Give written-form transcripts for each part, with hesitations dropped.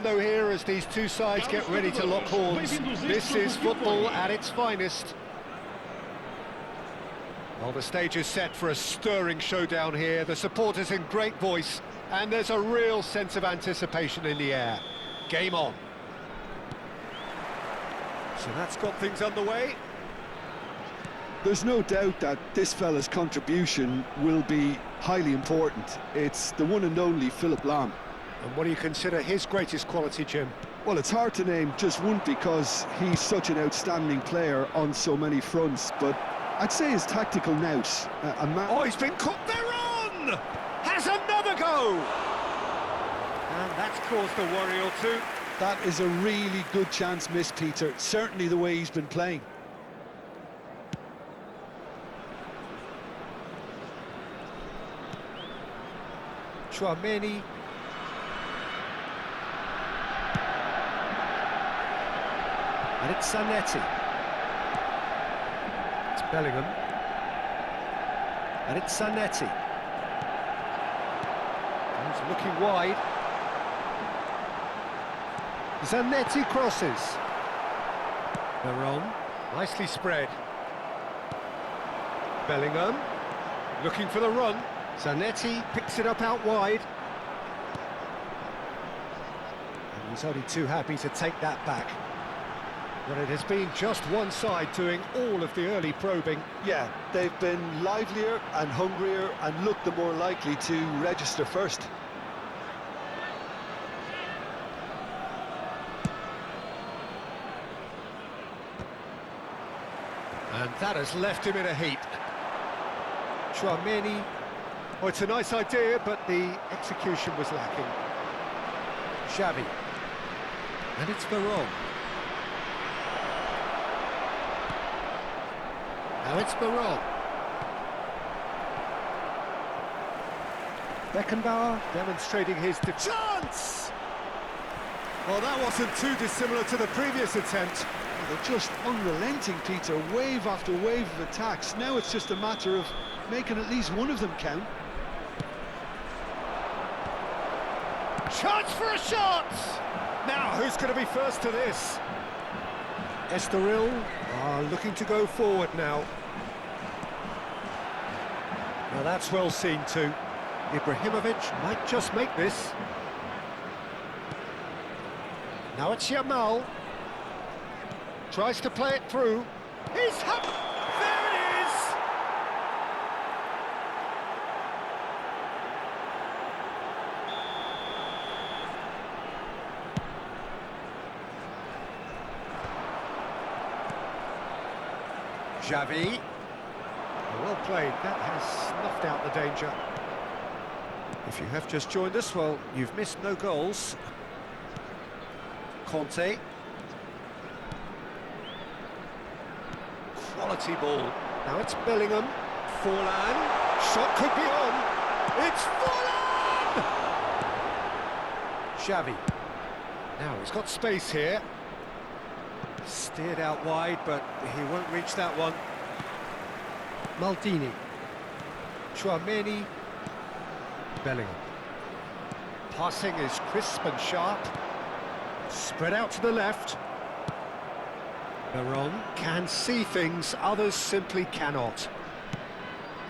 Though here as these two sides get ready to lock horns, this is football at its finest. Well, the stage is set for a stirring showdown here. The supporters in great voice, and there's a real sense of anticipation in the air. Game on. So that's got things underway. There's no doubt that this fella's contribution will be highly important. It's the one and only Philipp Lahm. And what do you consider his greatest quality, Jim? Well, it's hard to name just one because he's such an outstanding player on so many fronts, but I'd say his tactical nous. Oh, he's been caught there on! Has another go! And that's caused a worry or two. That is a really good chance missed, Peter. Certainly the way he's been playing. Tchouaméni. And it's Zanetti. It's Bellingham. And it's Zanetti. He's looking wide. Zanetti crosses. Veron, nicely spread. Bellingham, looking for the run. Zanetti picks it up out wide. And he's only too happy to take that back. But it has been just one side doing all of the early probing. Yeah, they've been livelier and hungrier and looked the more likely to register first. And that has left him in a heap. Tchouaméni. Oh, it's a nice idea, but the execution was lacking. Xavi. And it's Veron. Now it's Veron. Beckenbauer demonstrating his chance! Well, that wasn't too dissimilar to the previous attempt. They're just unrelenting, Peter, wave after wave of attacks. Now it's just a matter of making at least one of them count. Chance for a shot! Now, who's going to be first to this? Estoril are looking to go forward now. Now that's well seen too. Ibrahimovic might just make this. Now it's Yamal. Tries to play it through. He's up! There it is! Xavi. Well played. That has snuffed out the danger. If you have just joined us, well, you've missed no goals. Conte. Quality ball. Now it's Bellingham. Forlan. Shot could be on. It's Forlan! Xavi. Now he's got space here. Steered out wide, but he won't reach that one. Maldini. Tchouaméni. Bellingham. Passing is crisp and sharp. Spread out to the left. Veron can see things others simply cannot.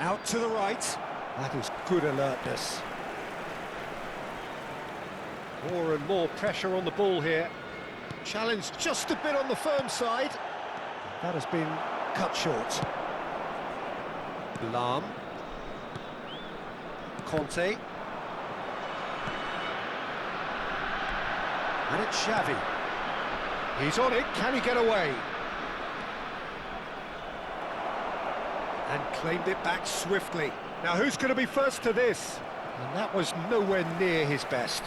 Out to the right. That is good alertness. More and more pressure on the ball here. Challenge just a bit on the firm side. That has been cut short. Lahm. Conte. And it's Xavi. He's on it, can he get away? And claimed it back swiftly. Now who's going to be first to this? And that was nowhere near his best.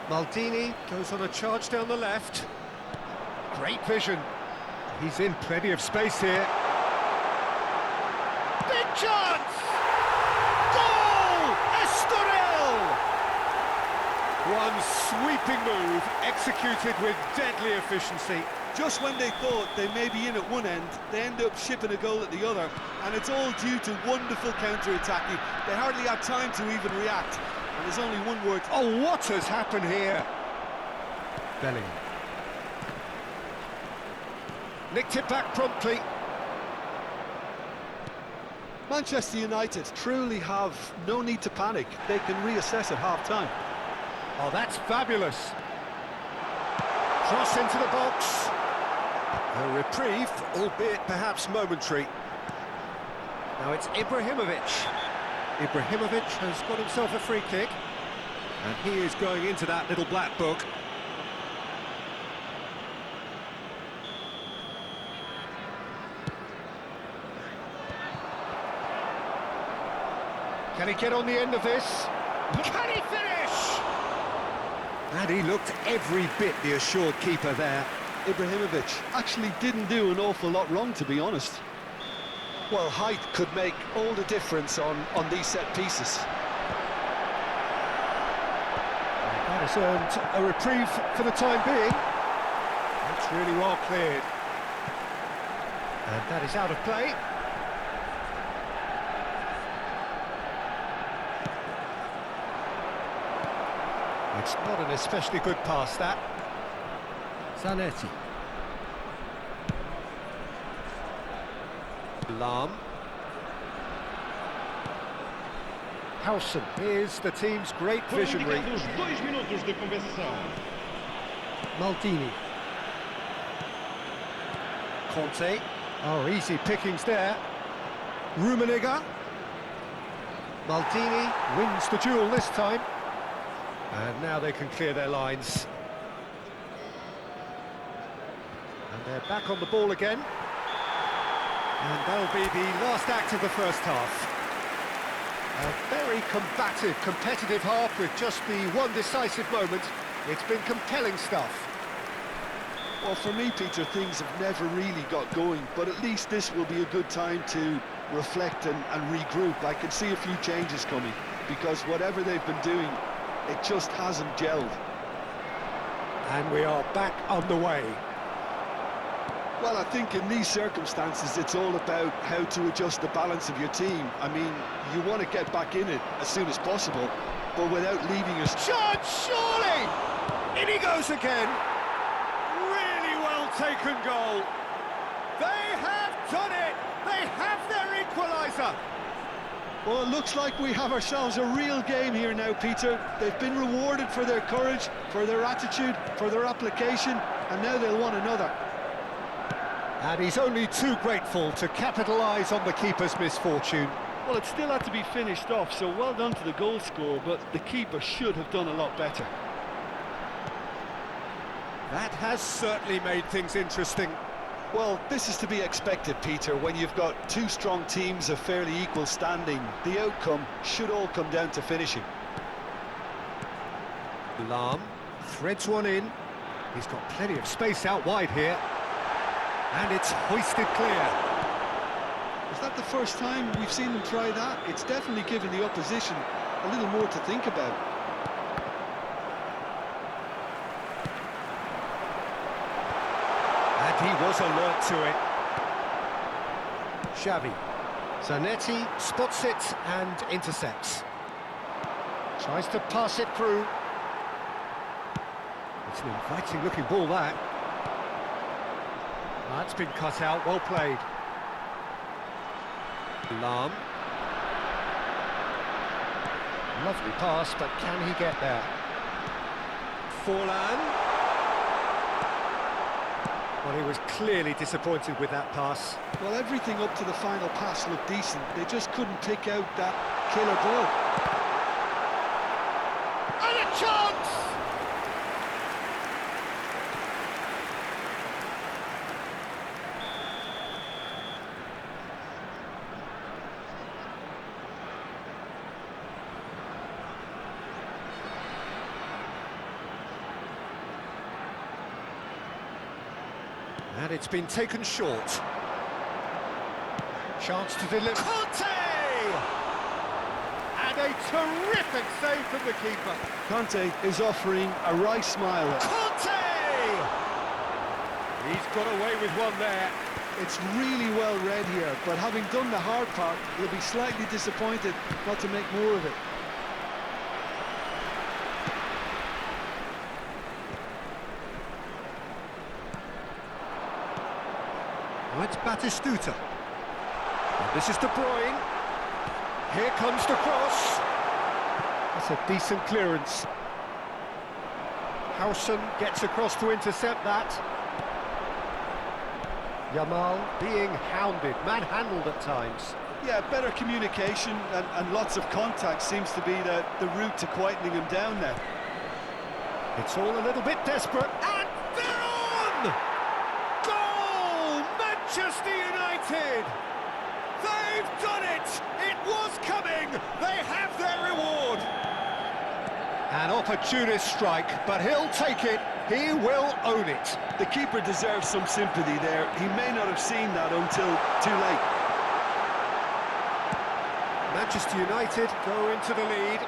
Maldini goes on a charge down the left. Great vision. He's in plenty of space here. Big chance! Goal! Estoril! One sweeping move, executed with deadly efficiency. Just when they thought they may be in at one end, they end up shipping a goal at the other, and it's all due to wonderful counter-attacking. They hardly had time to even react, and there's only one word. Oh, what has happened here? Bellingham. Nicked it back promptly. Manchester United truly have no need to panic. They can reassess at half-time. Oh, that's fabulous. Cross into the box. A reprieve, albeit perhaps momentary. Now it's Ibrahimovic. Ibrahimovic has got himself a free kick. And he is going into that little black book. Can he get on the end of this? Can he finish? And he looked every bit the assured keeper there. Ibrahimovic actually didn't do an awful lot wrong, to be honest. Well, height could make all the difference on these set pieces. That has earned a reprieve for the time being. That's really well cleared. And that is out of play. It's not an especially good pass, that. Zanetti. Lahm. Howson is the team's great visionary. Maldini. Conte. Oh, easy pickings there. Rummenigge. Maldini wins the duel this time. And now they can clear their lines. And they're back on the ball again. And that'll be the last act of the first half. A very combative, competitive half with just the one decisive moment. It's been compelling stuff. Well, for me, Peter, things have never really got going, but at least this will be a good time to reflect and regroup. I can see a few changes coming, because whatever they've been doing, it just hasn't gelled. And we are back on the way. Well, I think in these circumstances, it's all about how to adjust the balance of your team. I mean, you want to get back in it as soon as possible, but without leaving your... Shot, surely! In he goes again. Really well taken goal. They have done it. They have their equaliser. Well, it looks like we have ourselves a real game here now, Peter. They've been rewarded for their courage, for their attitude, for their application, and now they'll want another. And he's only too grateful to capitalise on the keeper's misfortune. Well, it still had to be finished off, so well done to the goal scorer, but the keeper should have done a lot better. That has certainly made things interesting. Well, this is to be expected, Peter. When you've got two strong teams of fairly equal standing, the outcome should all come down to finishing. Lahm threads one in. He's got plenty of space out wide here. And it's hoisted clear. Is that the first time we've seen them try that? It's definitely given the opposition a little more to think about. And he was alert to it. Xavi. Zanetti spots it and intercepts. Tries to pass it through. It's an inviting looking ball, that. That's been cut out, well played. Lahm. Lovely pass, but can he get there? Forlan. Well, he was clearly disappointed with that pass. Well, everything up to the final pass looked decent. They just couldn't pick out that killer ball. And a chance! And it's been taken short. Chance to deliver. Conte! And a terrific save from the keeper. Conte is offering a wry smile. Conte! He's got away with one there. It's really well read here, but having done the hard part, he'll be slightly disappointed not to make more of it. Now it's Batistuta. And this is De Bruyne. Here comes the cross. That's a decent clearance. Howson gets across to intercept that. Yamal being hounded, manhandled at times. Yeah, better communication and lots of contact seems to be the route to quietening him down now. It's all a little bit desperate, and they're on! Goal! Manchester United! They've done it! It was coming! They have their reward! An opportunist strike, but he'll take it. He will own it. The keeper deserves some sympathy there. He may not have seen that until too late. Manchester United go into the lead.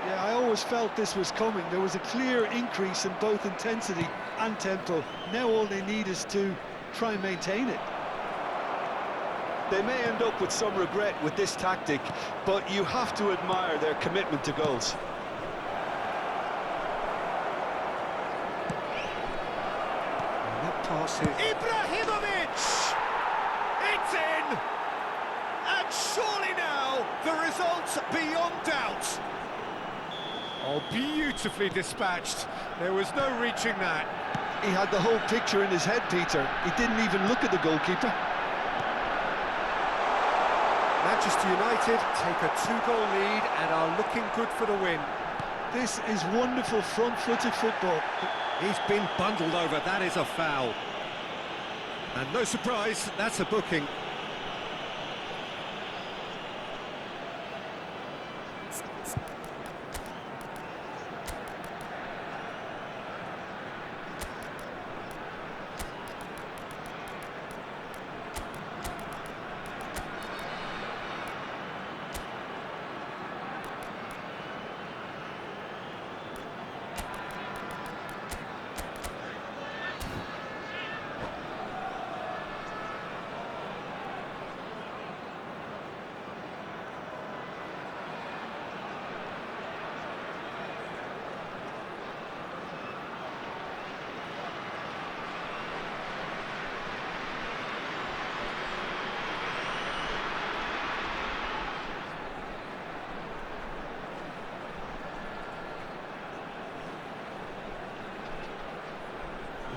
Yeah, I always felt this was coming. There was a clear increase in both intensity and tempo. Now all they need is to try and maintain it. They may end up with some regret with this tactic, but you have to admire their commitment to goals. Ibrahimovic! It's in! And surely now, the result's beyond doubt. Oh, beautifully dispatched. There was no reaching that. He had the whole picture in his head, Peter. He didn't even look at the goalkeeper. Manchester United take a 2-goal lead and are looking good for the win. This is wonderful front-footed football. He's been bundled over, that is a foul. And no surprise, that's a booking.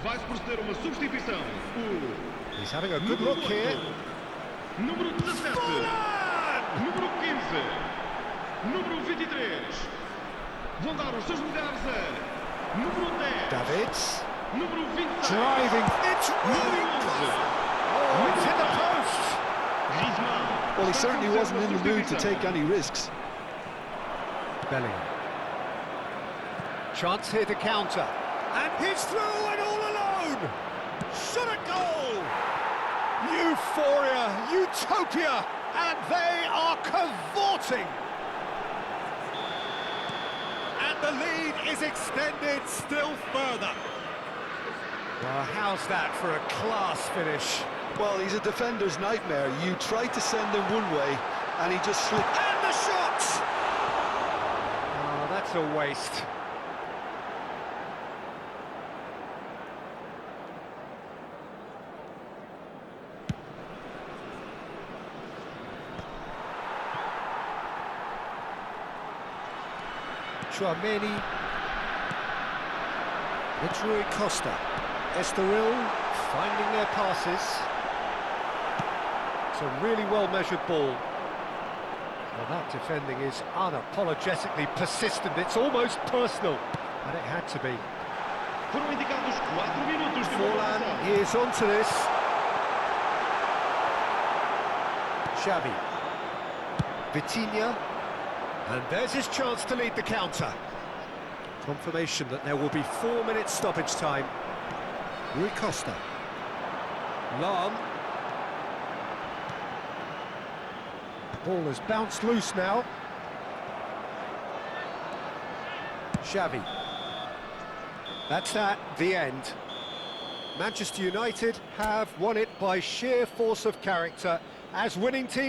Vai proceder uma substituição. He's having a good look here. Número 17. Número 15. Número 23. Vão dar os seus lugares a número 10. Davids. Número 26. Driving. It's really close. Oh, it's hit the post. Griezmann. Well, he certainly wasn't in the mood to take any risks. Bellingham. Chance here to counter. And he's through and all alone! Shot a goal! Euphoria, utopia, and they are cavorting! And the lead is extended still further. Well, how's that for a class finish? Well, he's a defender's nightmare. You try to send him one way, and he just slipped. And the shot! Oh, that's a waste. Chouameni, it's Rui Costa, Estoril finding their passes. It's a really well-measured ball. Well, that defending is unapologetically persistent, it's almost personal, and it had to be. Foram indicados 4 minutos de Forlan prorrogação. is onto this. Xavi. Vitinha. And there's his chance to lead the counter. Confirmation that there will be 4 minutes stoppage time. Rui Costa. Lahm. Ball has bounced loose now. Xavi. That's the end. Manchester United have won it by sheer force of character as winning teams.